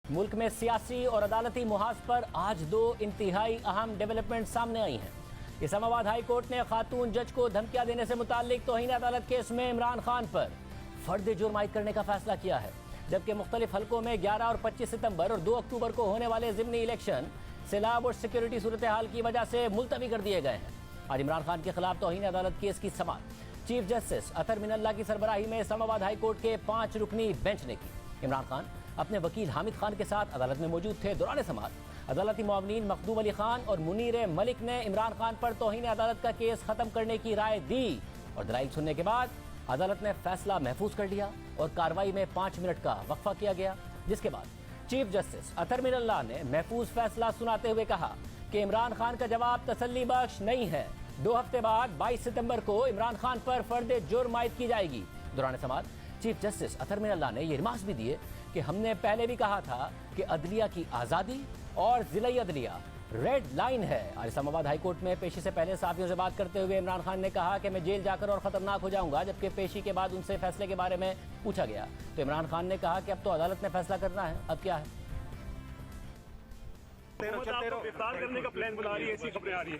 मुल्क में सियासी और अदालती मुहाज पर आज दो इंतहाई अहम डेवलपमेंट सामने आई हैं। इस्लामाबाद हाई कोर्ट ने खातून जज को धमकियां देने से मुताल्लिक तौहीन अदालत केस में इमरान खान पर फर्द जुर्म आयद करने का फैसला किया है, जबकि मुख्तलिफ हलकों में 11 और 25 सितंबर और 2 अक्टूबर को होने वाले ज़िमनी इलेक्शन सैलाब और सिक्योरिटी सूरत हाल की वजह से मुलतवी कर दिए गए हैं। आज इमरान खान के खिलाफ तौहीन अदालत केस की समाअत चीफ जस्टिस अतर मिनल्ला की सरबराही में इस्लामाबाद हाई कोर्ट के 5 रुकनी बेंच ने की। इमरान खान अपने वकील हामिद खान के साथ अदालत में मौजूद थे। दौरान समाअत अदालती मुआवनीन मखदूम अली खान और मुनीर मलिक ने इमरान खान पर तौहीन अदालत का केस खत्म करने की राय दी और दलाइल सुनने के बाद अदालत ने फैसला महफूज कर लिया और कार्रवाई में 5 मिनट का वक्फा किया गया, जिसके बाद चीफ जस्टिस अतर मिनल्ला ने महफूज फैसला सुनाते हुए कहा कि इमरान खान का जवाब तसल्ली बख्श नहीं है। 2 हफ्ते बाद 22 सितंबर को इमरान खान पर फर्द जुर्म आयद की जाएगी। दौरान समाअत चीफ जस्टिस अतर मिनल्ला ने ये रिमार्क्स भी दिए कि हमने पहले भी कहा था कि अदलिया की आज़ादी और ज़िला अदलिया रेड लाइन है। आज इस्लामाबाद हाई कोर्ट में पेशी से पहले साथियों से बात करते हुए इमरान खान ने कहा कि मैं जेल जाकर और ख़तरनाक हो जाऊंगा, जबकि पेशी के बाद उनसे फैसले के बारे में पूछा गया तो इमरान खान ने कहा कि अब तो अदालत ने फैसला करना है, अब क्या है। गिरफ्तार करने का प्लान बना रही है, ऐसी खबरें आ रही है।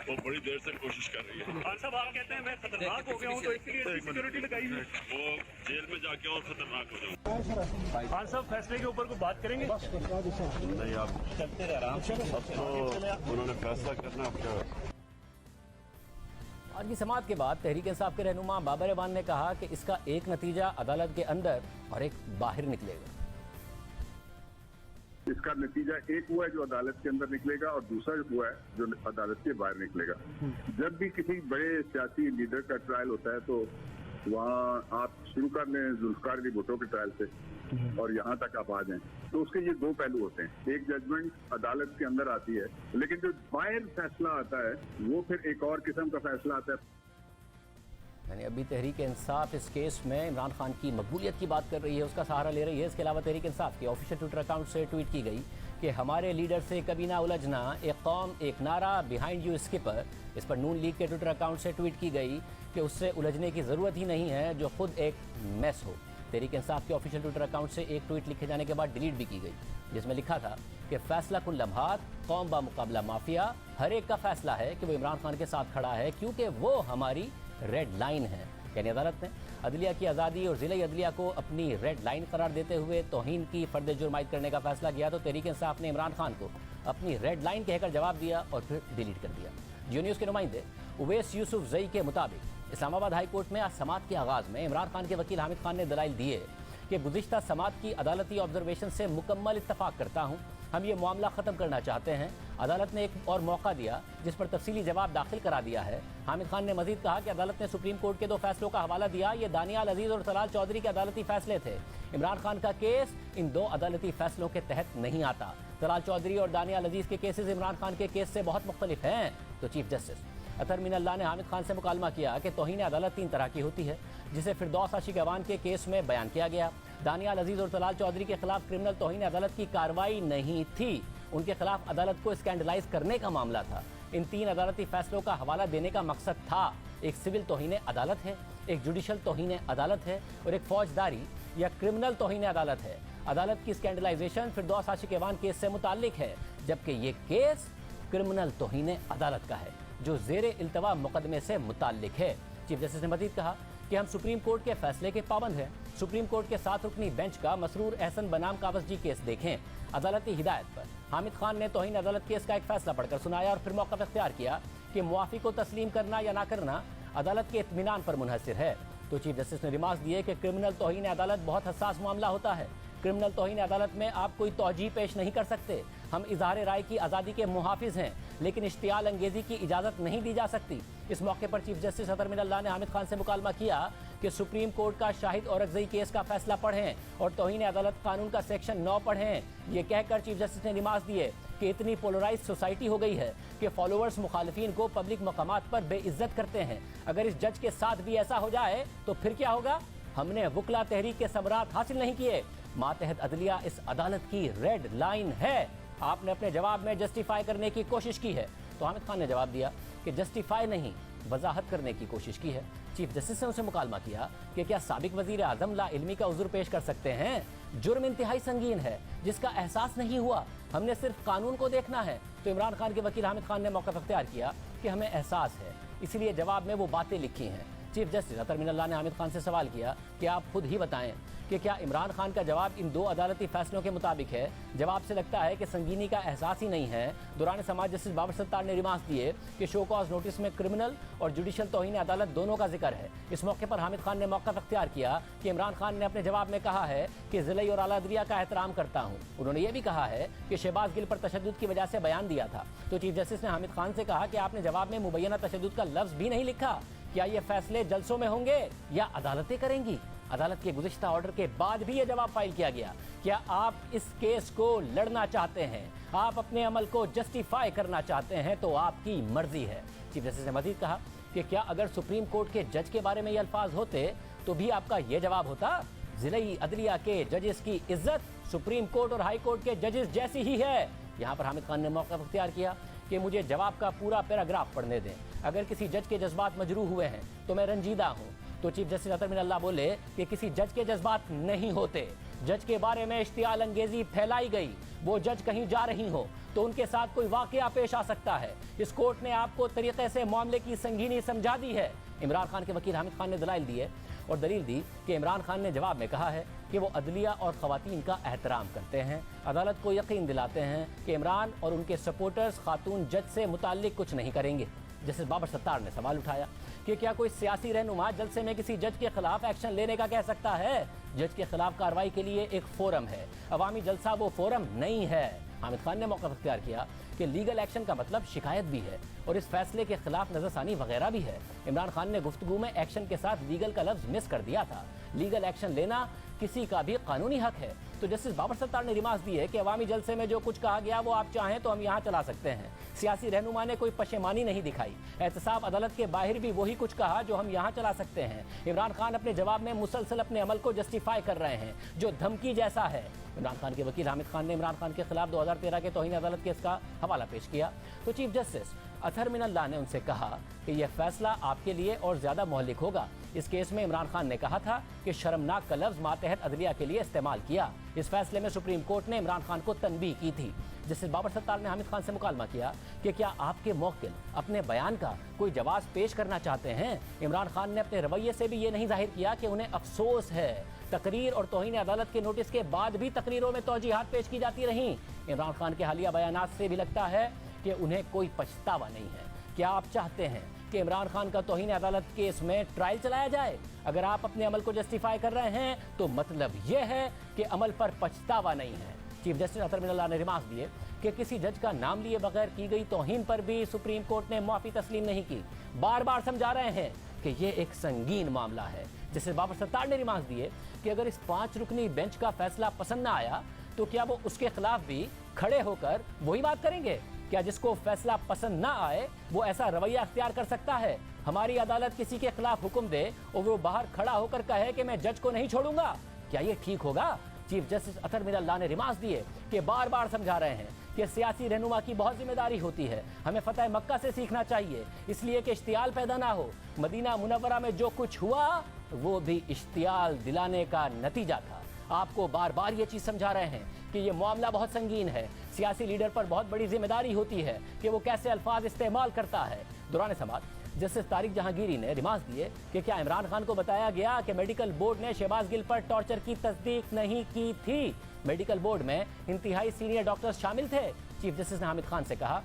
वो बड़ी देर से कोशिश कर रही है। खान साहब आप कहते हैं मैं खतरनाक हो गया हूँ तो इसके लिए सिक्योरिटी लगाई है। वो जेल में जाके और खतरनाक हो जाऊँ। खान साहब फैसले के ऊपर को बात करेंगे। नहीं, आप चलते रह रहा तो उन्होंने फैसला करना अब क्या। आज की समाअत के बाद तहरीक इंसाफ के रहनुमा बाबर एवान ने कहा कि इसका एक नतीजा अदालत के अंदर और एक बाहर निकलेगा। इसका नतीजा एक हुआ है जो अदालत के अंदर निकलेगा और दूसरा हुआ है जो अदालत के बाहर निकलेगा। जब भी किसी बड़े सियासी लीडर का ट्रायल होता है तो वहाँ आप शुरू कर लें जुल्फकार अली भुट्टो के ट्रायल से और यहाँ तक आप आ जाएं तो उसके ये 2 पहलू होते हैं। एक जजमेंट अदालत के अंदर आती है, लेकिन जो बाहर फैसला आता है वो फिर एक और किस्म का फैसला आता है। यानी अभी तहरीक इंसाफ इस केस में इमरान खान की मकबूलियत की बात कर रही है, उसका सहारा ले रही है। इसके अलावा तहरीक इंसाफ के ऑफिशियल ट्विटर अकाउंट से ट्वीट की गई कि हमारे लीडर से कभी ना उलझना, एक कौम एक नारा, बिहाइंड यू स्किपर। इस पर नून लीग के ट्विटर अकाउंट से ट्वीट की गई कि उससे उलझने की ज़रूरत ही नहीं है, जो खुद एक मैस हो। तहरीक इंसाफ के ऑफिशियल ट्विटर अकाउंट से एक ट्वीट लिखे जाने के बाद डिलीट भी की गई, जिसमें लिखा था कि फैसला कुन लम्हात कौम बा मुकाबला माफिया, हर एक का फैसला है कि वो इमरान खान के साथ खड़ा है क्योंकि वो हमारी रेड लाइन है। यानी अदालत ने अदलिया की आज़ादी और ज़िला अदलिया को अपनी रेड लाइन करार देते हुए तौहीन की फर्द जुर्म आयद करने का फैसला किया तो तहरीक इंसाफ ने इमरान खान को अपनी रेड लाइन कहकर जवाब दिया और फिर डिलीट कर दिया। जियो न्यूज़ के नुमाइंदे उवैस यूसुफ जई के मुताबिक इस्लामाबाद हाई कोर्ट में आज समाअत के आगाज़ में इमरान खान के वकील हामिद खान ने दलाइल दिए कि गुज़िश्ता समाअत की अदालती ऑब्जर्वेशन से मुकम्मल इत्तफाक करता हूँ, हम ये मामला ख़त्म करना चाहते हैं। अदालत ने एक और मौका दिया जिस पर तफसीली जवाब दाखिल करा दिया है। हामिद खान ने मजीद कहा कि अदालत ने सुप्रीम कोर्ट के 2 फैसलों का हवाला दिया, ये दानियाल अजीज और तलाल चौधरी के अदालती फैसले थे। इमरान खान का केस इन 2 अदालती फैसलों के तहत नहीं आता। तलाल चौधरी और दानियाल अजीज के केसेस इमरान खान के केस से बहुत मुख्तलिफ हैं। तो चीफ जस्टिस अतर मिनल्ला ने हामिद खान से मुकालमा किया कि तौहीन अदालत 3 तरह की होती है, जिसे फिरदौस आशिक अवान के केस में बयान किया गया। दानियाल अजीज और तलाल चौधरी के खिलाफ क्रिमिनल तौहीन अदालत की कार्रवाई नहीं थी, उनके खिलाफ अदालत को स्कैंडलाइज करने का मामला था। इन 3 अदालती फैसलों का हवाला देने का मकसद था, एक सिविल तौहीन अदालत है, एक जुडिशल तौहीन अदालत है और एक फौजदारी या क्रिमिनल तौहीन अदालत है। अदालत की स्कैंडलाइजेशन फिरदौस आशिक अवान केस से मुताल्लिक है, जबकि ये केस क्रिमिनल तौहीन अदालत का है जो ज़ेरे इल्तवा मुकदमे से मुताल्लिक है। चीफ जस्टिस ने मजीद कहा कि हम सुप्रीम कोर्ट के फैसले के पाबंद हैं। सुप्रीम कोर्ट के 7 रुकनी बेंच का मसरूर एहसन बनाम कावसजी केस देखें। अदालती हिदायत पर हामिद खान ने तौहीन अदालत केस का एक फैसला पढ़कर सुनाया और फिर मौक़िफ़ इख्तियार किया कि मुआफ़ी को तस्लीम करना या ना करना अदालत के इत्मीनान पर मुनहसिर है। तो चीफ जस्टिस ने रिमार्क्स दिए कि क्रिमिनल तौहीन अदालत बहुत हसास मामला होता है। क्रिमिनल तौहीन अदालत में आप कोई तौजीह पेश नहीं कर सकते। हम इज़हार राय की आज़ादी के मुहाफिज हैं, लेकिन इश्तियाल अंगेज़ी की इजाज़त नहीं दी जा सकती। इस मौके पर चीफ जस्टिस अतर मिनल्ला ने हामिद खान से मुकालमा किया कि सुप्रीम कोर्ट का शाहिद औरकज़ई केस का फैसला पढ़ें और तौहीन अदालत कानून का सेक्शन 9 पढ़ें। ये कहकर चीफ जस्टिस ने रिमार्क्स दिए कि इतनी पोलराइज सोसाइटी हो गई है कि फॉलोअर्स मुखालिफिन को पब्लिक मकामात पर बेइज्जत करते हैं। अगर इस जज के साथ भी ऐसा हो जाए तो फिर क्या होगा? हमने वुकला तहरीक के समरात हासिल नहीं किए। मातहत अदलिया इस अदालत की रेड लाइन है। आपने अपने जवाब में जस्टिफाई करने की कोशिश की है। तो हामिद खान ने जवाब दिया कि जस्टिफाई नहीं, वजाहत करने की कोशिश की है। चीफ जस्टिस ने उनसे मुकालमा किया कि क्या साबिक वजीर आजम ला इल्मी का उज़्र पेश कर सकते हैं जुर्म इंतहाई संगीन है जिसका एहसास नहीं हुआ, हमने सिर्फ कानून को देखना है। तो इमरान खान के वकील हामिद खान ने मौक़िफ़ अख्तियार किया कि हमें एहसास है, इसलिए जवाब में वो बातें लिखी हैं। चीफ जस्टिस अतर मिनल्लाह ने हामिद खान से सवाल किया कि आप खुद ही बताएं कि क्या इमरान खान का जवाब इन दो अदालती फैसलों के मुताबिक है। जवाब से लगता है कि संगीनी का एहसास ही नहीं है। दौरान समाज जस्टिस बाबर सत्तार ने रिमार्क्स दिए कि शो कॉज नोटिस में क्रिमिनल और जुडिशल तौहीन अदालत दोनों का जिक्र है। इस मौके पर हामिद खान ने मौक़िफ़ अख्तियार किया कि इमरान खान ने अपने जवाब में कहा है कि ज़िलई और आला अदलिया का एहतराम करता हूँ। उन्होंने ये भी कहा है कि शहबाज गिल पर तशद्दुद की वजह से बयान दिया था। तो चीफ जस्टिस ने हामिद खान से कहा कि आपने जवाब में मुबैना तशद्दुद का लफ्ज़ भी नहीं लिखा। क्या ये फैसले जल्सों में होंगे या अदालतें करेंगी? अदालत के गुज़िश्ता ऑर्डर के बाद भी ये जवाब फाइल किया गया। क्या आप इस केस को लड़ना चाहते हैं, आप अपने अमल को जस्टिफाई करना चाहते हैं, तो आपकी मर्जी है। चीफ जस्टिस ने मजीद कहा कि क्या अगर सुप्रीम कोर्ट के जज के बारे में ये अल्फाज होते तो भी आपका ये जवाब होता, ज़िलई अदलिया के जजेस की इज्जत सुप्रीम कोर्ट और हाई कोर्ट के जजेस जैसी ही है। यहाँ पर हामिद खान ने मौक़िफ़ अख्तियार किया कि मुझे जवाब का पूरा पैराग्राफ पढ़ने दें। अगर किसी जज के जज्बात मजरूह हुए हैं तो मैं रंजीदा हूँ। तो चीफ जस्टिस अतर मिनल्लाह बोले कि किसी जज के जज्बात नहीं होते। जज के बारे में इश्तियाल अंगेजी फैलाई गई, वो जज कहीं जा रही हो तो उनके साथ कोई वाकया पेश आ सकता है। इस कोर्ट ने आपको तरीके से मामले की संगीनी समझा दी है। इमरान खान के वकील हामिद खान ने दलाइल दिए और दलील दी कि इमरान खान ने जवाब में कहा है कि वो अदलिया और ख़वातीन का एहतराम करते हैं, अदालत को यकीन दिलाते हैं कि इमरान और उनके सपोर्टर्स खातून जज से मुताल्लिक कुछ नहीं करेंगे। जस्टिस बाबर सत्तार ने सवाल उठाया कि क्या कोई सियासी रहनुमा जलसे में किसी जज के खिलाफ एक्शन लेने का कह सकता है? जज के खिलाफ कार्रवाई के लिए एक फोरम है, अवामी जलसा वो फोरम नहीं है। हामिद खान ने मौक़िफ़ अख्तियार किया कि लीगल एक्शन का मतलब शिकायत भी है और इस फैसले के खिलाफ नजरसानी वगैरह भी है। इमरान खान ने गुफ्तगू में एक्शन के साथ लीगल का लफ्ज़ मिस कर दिया था। लीगल एक्शन लेना किसी का भी कानूनी हक है। तो जस्टिस बाबर सत्तार ने रिमार्क्स दिए कि अवामी जलसे में जो कुछ कहा गया वो आप चाहें तो हम यहाँ चला सकते हैं। सियासी रहनुमा ने कोई पशेमानी नहीं दिखाई। एहतसाब अदालत के बाहर भी वही कुछ कहा जो हम यहाँ चला सकते हैं। इमरान खान अपने जवाब में मुसलसल अपने अमल को जस्टिफाई कर रहे हैं जो धमकी जैसा है। इमरान खान के वकील हामिद खान ने इमरान खान के खिलाफ 2013 के तौहीन अदालत केस का हवाला पेश किया। तो चीफ जस्टिस अतर मिनल्लाह ने उनसे कहा कि यह फैसला आपके लिए और ज़्यादा मोहलिक होगा। इस केस में इमरान खान ने कहा था कि शर्मनाक का लफ्ज़ मातहत अदलिया के लिए इस्तेमाल किया। इस फैसले में सुप्रीम कोर्ट ने इमरान खान को तनबीह की थी। जस्टिस बाबर सत्तार ने हामिद खान से मुकालमा किया कि क्या आपके मौकिल अपने बयान का कोई जवाब पेश करना चाहते हैं? इमरान खान ने अपने रवैये से भी ये नहीं जाहिर किया कि उन्हें अफसोस है। तकरीर और तौहीन अदालत के नोटिस के बाद भी तकरीरों में तौजीहात पेश की जाती रहीं। इमरान खान के हालिया बयानात से भी लगता है कि उन्हें कोई पछतावा नहीं है। क्या आप चाहते हैं कि इमरान खान का तौहीन अदालत केस में ट्रायल चलाया जाए? अगर आप अपने अमल को जस्टिफाई कर रहे हैं तो मतलब यह है कि अमल पर पछतावा नहीं है। चीफ जस्टिस अतर मिनल्लाह ने रिमार्क्स दिए कि किसी जज का नाम लिए बगैर की गई तौहीन पर भी सुप्रीम कोर्ट ने माफ़ी तस्लीम नहीं की। बार बार समझा रहे हैं कि यह एक संगीन मामला है। जस्टिस बाबर सत्तार ने रिमार्क्स दिए कि अगर इस 5 रुकनी बेंच का फैसला पसंद न आया तो क्या वो उसके खिलाफ भी खड़े होकर वही बात करेंगे? क्या जिसको फैसला पसंद ना आए वो ऐसा रवैया अख्तियार कर सकता है? हमारी अदालत किसी के खिलाफ हुक्म दे और वो बाहर खड़ा होकर कहे कि मैं जज को नहीं छोड़ूंगा, क्या ये ठीक होगा? चीफ जस्टिस अतर मिनल्लाह ने रिमार्क्स दिए कि बार बार समझा रहे हैं कि सियासी रहनुमा की बहुत जिम्मेदारी होती है। हमें फतह मक्का से सीखना चाहिए, इसलिए कि इश्तियाल पैदा ना हो। मदीना मुनव्वरा में जो कुछ हुआ वो भी इश्तियाल दिलाने का नतीजा था। आपको बार बार ये चीज़ समझा रहे हैं कि ये मामला बहुत संगीन है। सियासी लीडर पर बहुत बड़ी जिम्मेदारी होती है कि वो कैसे अल्फाज इस्तेमाल करता है। दौरान समात जस्टिस तारिक जहांगीरी ने रिमार्क्स दिए कि क्या इमरान खान को बताया गया कि मेडिकल बोर्ड ने शहबाज गिल पर टॉर्चर की तस्दीक नहीं की थी? मेडिकल बोर्ड में इंतहाई सीनियर डॉक्टर्स शामिल थे। चीफ जस्टिस ने हामिद खान से कहा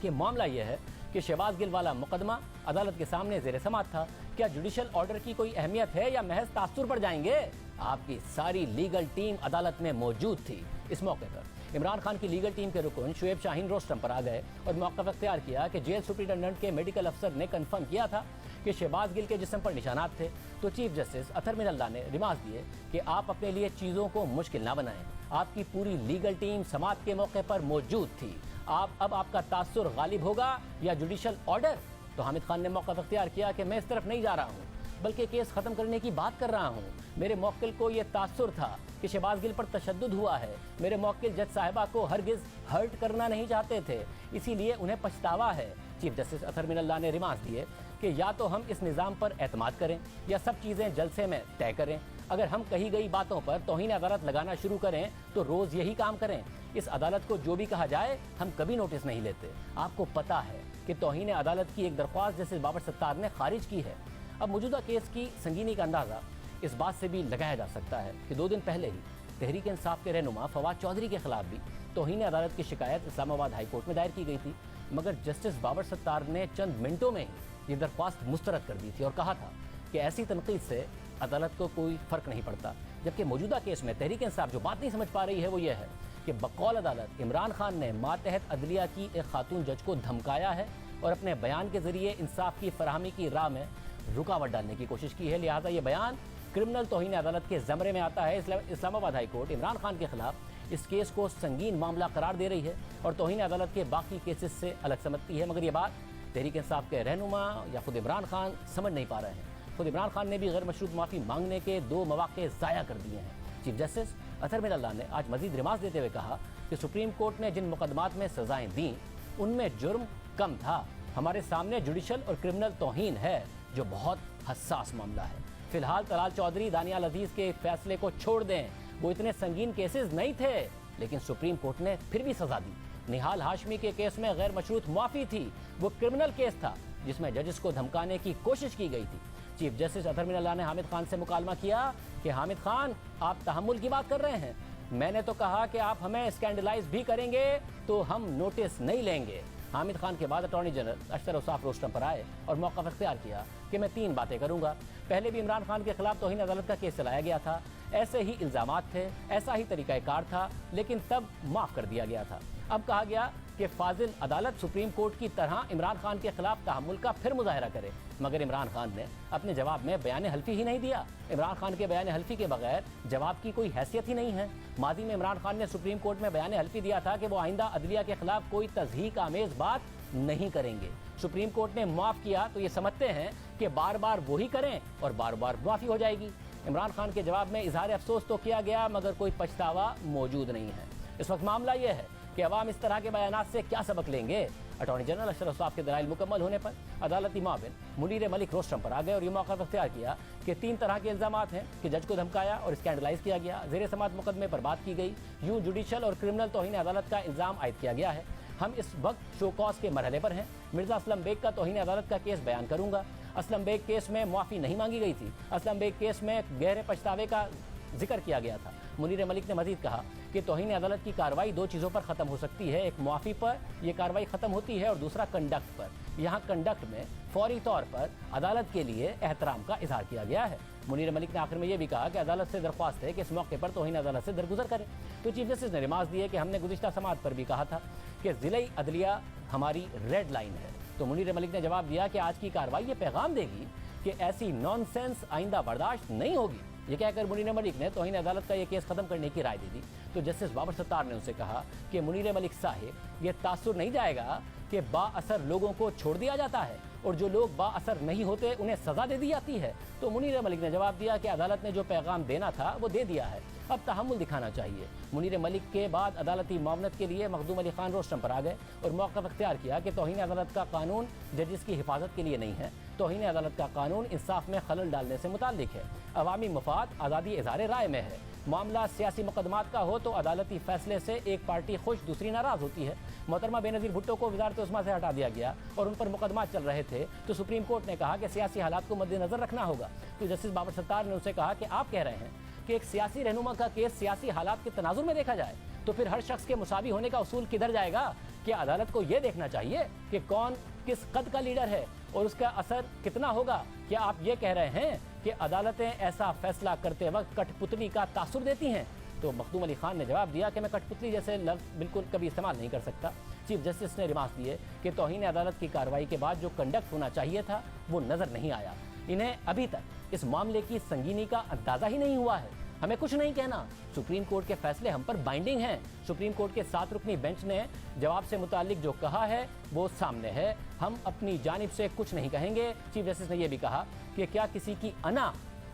कि मामला यह है कि शहबाज गिल वाला मुकदमा अदालत के सामने ज़ेर समात था। क्या जुडिशल ऑर्डर की कोई अहमियत है या महज तासुर पर जाएंगे? आपकी सारी लीगल टीम अदालत में मौजूद थी। इस मौके पर इमरान खान की लीगल टीम के रुकन शुएब शाहीन रोस्टम पर आ गए और मौक़िफ़ अख्तियार किया कि जेल सुप्रिटेंडेंट के मेडिकल अफसर ने कंफर्म किया था कि शहबाज गिल के जिस्म पर निशानात थे। तो चीफ जस्टिस अतर मिनल्लाह ने रिमार्क्स दिए कि आप अपने लिए चीज़ों को मुश्किल ना बनाएं। आपकी पूरी लीगल टीम समात के मौके पर मौजूद थी। अब आपका तासुर गालिब होगा या जुडिशल ऑर्डर? तो हामिद खान ने मौक़िफ़ अख्तियार किया कि मैं इस तरफ नहीं जा रहा हूँ, बल्कि केस ख़त्म करने की बात कर रहा हूँ। मेरे मौक्किल को ये तासुर था कि शहबाज गिल पर तशद्दुद हुआ है। मेरे मौक्किल जज साहिबा को हरगिज़ हर्ट करना नहीं चाहते थे, इसीलिए उन्हें पछतावा है। चीफ जस्टिस अतर मिनल्लाह ने रिमार्क्स दिए कि या तो हम इस निज़ाम पर एतमाद करें या सब चीज़ें जलसे में तय करें। अगर हम कही गई बातों पर तौहीन अदालत लगाना शुरू करें तो रोज यही काम करें। इस अदालत को जो भी कहा जाए हम कभी नोटिस नहीं लेते। आपको पता है कि तौहीन अदालत की एक दरख्वास्त जस्टिस बाबर सत्तार ने खारिज की है। अब मौजूदा केस की संगीनी का अंदाजा इस बात से भी लगाया जा सकता है कि 2 दिन पहले ही तहरीक इंसाफ के रहनुमा फवाद चौधरी के खिलाफ भी तौहीन अदालत की शिकायत इस्लामाबाद हाई कोर्ट में दायर की गई थी, मगर जस्टिस बाबर सत्तार ने चंद मिनटों में ही ये दरख्वास्त मुस्तरद कर दी थी और कहा था कि ऐसी तनकीद से अदालत को कोई फर्क नहीं पड़ता। जबकि मौजूदा केस में तहरीक इंसाफ जो बात नहीं समझ पा रही है वो ये है कि बकौल अदालत इमरान खान ने मातहत अदलिया की एक खातून जज को धमकाया है और अपने बयान के जरिए इंसाफ की फराहमी की राह में रुकावट डालने की कोशिश की है। लिहाजा ये बयान क्रिमिनल तौहीन अदालत के ज़मरे में आता है। इस्लामाबाद हाई कोर्ट इमरान खान के खिलाफ इस केस को संगीन मामला करार दे रही है और तौहीन अदालत के बाकी केसेस से अलग समझती है, मगर ये बात तहरीक इंसाफ के रहनुमा या खुद इमरान खान समझ नहीं पा रहे हैं। खुद इमरान खान ने भी गैर मशरूत माफ़ी मांगने के 2 मौके ज़ाया कर दिए हैं। चीफ जस्टिस अतहर मिनल्ला ने आज मजीद रिमाज देते हुए कहा कि सुप्रीम कोर्ट ने जिन मुकदमात में सजाएं दी उनमें जुर्म कम था। हमारे सामने जुडिशल और क्रिमिनल तौहीन है जो बहुत हसास मामला है। फिलहाल तलाल चौधरी, दानियाल अजीज के फैसले को छोड़ दें, वो इतने संगीन केसेस नहीं थे, लेकिन सुप्रीम कोर्ट ने फिर भी सजा दी। निहाल हाशमी के केस में गैर मशरूत माफी थी, वो क्रिमिनल केस था जिसमें जजेस को धमकाने की कोशिश की गई थी। चीफ जस्टिस अतहर मिनल्ला ने हामिद खान से मुकालमा किया कि हामिद खान आप तहम्मुल की बात कर रहे हैं, मैंने तो कहा कि आप हमें स्कैंडलाइज भी करेंगे तो हम नोटिस नहीं लेंगे। हामिद खान के बाद अटॉर्नी जनरल अशतर औसाफ रोस्टम पर आए और मौका इख्तियार किया कि मैं 3 बातें करूंगा। पहले भी इमरान खान के खिलाफ तौहीन अदालत का केस चलाया गया था, ऐसे ही इल्जामात थे, ऐसा ही तरीक़ाकार था, लेकिन तब माफ़ कर दिया गया था। अब कहा गया कि फाजिल अदालत सुप्रीम कोर्ट की तरह इमरान खान के खिलाफ तहम्मुल का फिर मुजाहरा करे, मगर इमरान खान ने अपने जवाब में बयान हल्फी ही नहीं दिया। इमरान खान के बयान हल्फी के बगैर जवाब की कोई हैसियत ही नहीं है। माजी में इमरान खान ने सुप्रीम कोर्ट में बयान हल्फी दिया था कि वो आइंदा अदलिया के खिलाफ कोई तज़हीक आमेज बात नहीं करेंगे। सुप्रीम कोर्ट ने माफ़ किया तो ये समझते हैं कि बार बार वही करें और बार बार माफ़ी हो जाएगी। इमरान खान के जवाब में इजहार अफसोस तो किया गया, मगर कोई पछतावा मौजूद नहीं है। इस वक्त मामला यह है कि अवाम इस तरह के बयानात से क्या सबक लेंगे। अटॉर्नी जनरल अशतर औसाफ के दलाइल मुकम्मल होने पर अदालती माविन मुनीर मलिक रोस्टम पर आ गए और ये मौका इख्तियार किया कि 3 तरह के इल्ज़ामात हैं कि जज को धमकाया और स्कैंडलाइज किया गया, ज़ेर समात मुकदमे पर बात की गई, यूँ जुडिशल और क्रिमिनल तौहीन अदालत का इल्ज़ाम आयद किया गया है। हम इस वक्त शो कॉज के मरहले पर हैं। मिर्ज़ा असलम बेग का तौहीन अदालत का केस बयान करूंगा। असलम बेग केस में माफ़ी नहीं मांगी गई थी, असलम बेग केस में गहरे पछतावे का जिक्र किया गया था। मुनीर मलिक ने मजीद कहा कि तौहीन अदालत की कार्रवाई 2 चीज़ों पर ख़त्म हो सकती है, एक मुआफ़ी पर यह कार्रवाई ख़त्म होती है और दूसरा कंडक्ट पर। यहाँ कंडक्ट में फौरी तौर पर अदालत के लिए एहतराम का इजहार किया गया है। मुनीर मलिक ने आखिर में यह भी कहा कि अदालत से दरख्वास्त है कि इस मौके पर तौहीन अदालत से दरगुजर करें। तो चीफ जस्टिस ने रिमाज दिए कि हमने गुज़िश्ता समात पर भी कहा था कि ज़िले अदलिया हमारी रेड लाइन है। तो मुनीर मलिक ने जवाब दिया कि आज की कार्रवाई ये पैगाम देगी कि ऐसी नॉनसेंस आइंदा बर्दाश्त नहीं होगी। ये कहकर मुनीर मलिक ने तौहीन अदालत का ये केस खत्म करने की राय दे दी। तो जस्टिस बाबर सत्तार ने उनसे कहा कि मुनीर मलिक साहिब, ये तासुर नहीं जाएगा कि बाअसर लोगों को छोड़ दिया जाता है और जो लोग बाअसर नहीं होते उन्हें सजा दे दी जाती है। तो मुनीर मलिक ने जवाब दिया कि अदालत ने जो पैगाम देना था वो दे दिया है, अब तहम्मुल दिखाना चाहिए। मुनीर मलिक के बाद अदालती मामलत के लिए मखदूम अली खान रोस्टम पर आ गए और मौक़िफ़ इख्तियार किया कि तौहीन अदालत का कानून जजिस की हिफाजत के लिए नहीं है, तौहीन अदालत का कानून इंसाफ में खलल डालने से मुताल्लिक है, अवामी मफाद आज़ादी इज़हार राय में है। मामला सियासी मुकदमात का हो तो अदालती फैसले से एक पार्टी खुश दूसरी नाराज़ होती है। मोहतरमा बेनज़ीर भुट्टो को वज़ारत उस्मा से हटा दिया गया और उन पर मुकदमात चल रहे थे तो सुप्रीम कोर्ट ने कहा कि सियासी हालात को मद्देनज़र रखना होगा। तो जस्टिस बाबर सत्तार ने उनसे कहा कि आप कह रहे हैं कि एक सियासी रहनुमा का केस सियासी हालात के तनाजुर में देखा जाए तो फिर हर शख्स के मुसावी होने का उसूल किधर जाएगा? कि अदालत को यह देखना चाहिए कि कौन किस कद का लीडर है और उसका असर कितना होगा। क्या आप ये कह रहे हैं कि अदालतें ऐसा फैसला करते वक्त कठपुतली का तासुर देती हैं? तो मखदूम अली खान ने जवाब दिया कि मैं कठपुतली जैसे लफ्ज़ बिल्कुल कभी इस्तेमाल नहीं कर सकता। चीफ जस्टिस ने रिमार्क दिए कि तौहीन अदालत की कार्रवाई के बाद जो कंडक्ट होना चाहिए था वो नज़र नहीं आया। इन्हें अभी तक इस मामले की संगीनी का अंदाज़ा ही नहीं हुआ है। हमें कुछ नहीं कहना, सुप्रीम कोर्ट के फैसले हम पर बाइंडिंग हैं। सुप्रीम कोर्ट के 7 रुकनी बेंच ने जवाब से मुतालिक जो कहा है वो सामने है, हम अपनी जानिब से कुछ नहीं कहेंगे। चीफ जस्टिस ने यह भी कहा कि क्या किसी की अना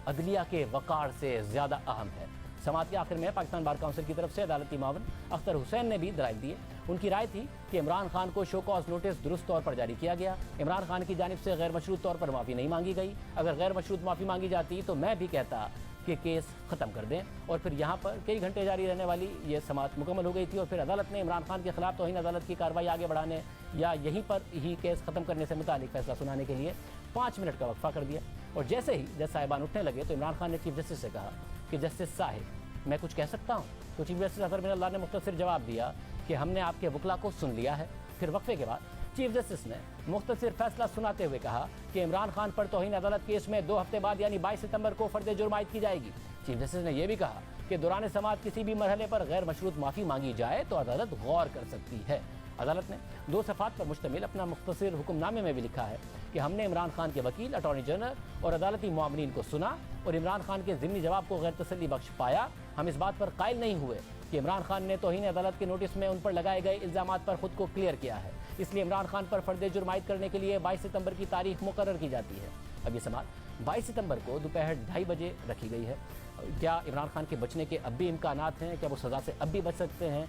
अदलिया के वक़ार से ज़्यादा अहम है। समात के आखिर में पाकिस्तान बार काउंसिल की तरफ से अदालती मावन अख्तर हुसैन ने भी दलाइल दिए। उनकी राय थी कि इमरान खान को शो कॉज नोटिस दुरुस्त तौर पर जारी किया गया। इमरान खान की जानिब से गैर मशरूत तौर पर माफ़ी नहीं मांगी गई। अगर गैर मशरूत माफ़ी मांगी जाती तो मैं भी कहता कि केस ख़त्म कर दें। और फिर यहाँ पर कई घंटे जारी रहने वाली ये समाअत मुकम्मल हो गई थी और फिर अदालत ने इमरान खान के खिलाफ तौहीन अदालत की कार्रवाई आगे बढ़ाने या यहीं पर ही केस ख़त्म करने से मुतालिक फैसला सुनाने के लिए 5 मिनट का वक्फा कर दिया। और जैसे ही जज साहिबान उठने लगे तो इमरान खान ने चीफ जस्टिस से कहा कि जस्टिस साहिब मैं कुछ कह सकता हूँ। तो चीफ जस्टिस अजहर मिनल्लाह ने मुख्तसर जवाब दिया कि हमने आपके वकला को सुन लिया है। फिर वक्फे के बाद चीफ जस्टिस ने मुख्तसर फैसला सुनाते हुए कहा कि इमरान खान पर तौहीन अदालत केस में 2 हफ्ते बाद यानी 22 सितंबर को फर्द जुर्म आयद की जाएगी। चीफ जस्टिस ने यह भी कहा कि दौरान समाअत किसी भी मरहले पर गैर मशरूत माफ़ी मांगी जाए तो अदालत गौर कर सकती है। अदालत ने 2 सफ़ात पर मुश्तमिल अपना मुख्तसर हुक्मनामे में भी लिखा है कि हमने इमरान खान के वकील, अटॉर्नी जनरल और अदालती मामलीन को सुना और इमरान खान के ज़िमनी जवाब को गैर तसल्ली बख्श पाया। हम इस बात पर कायल नहीं हुए कि इमरान खान ने तौहीन अदालत के नोटिस में उन पर लगाए गए इल्ज़ामात पर खुद को क्लियर किया है, इसलिए इमरान खान पर फर्द जुर्म आयद करने के लिए 22 सितंबर की तारीख मुकर्रर की जाती है। अब ये समाअत 22 सितंबर को दोपहर 2:30 बजे रखी गई है। क्या इमरान खान के बचने के अब भी इम्कानात हैं? क्या वो सज़ा से अब भी बच सकते हैं?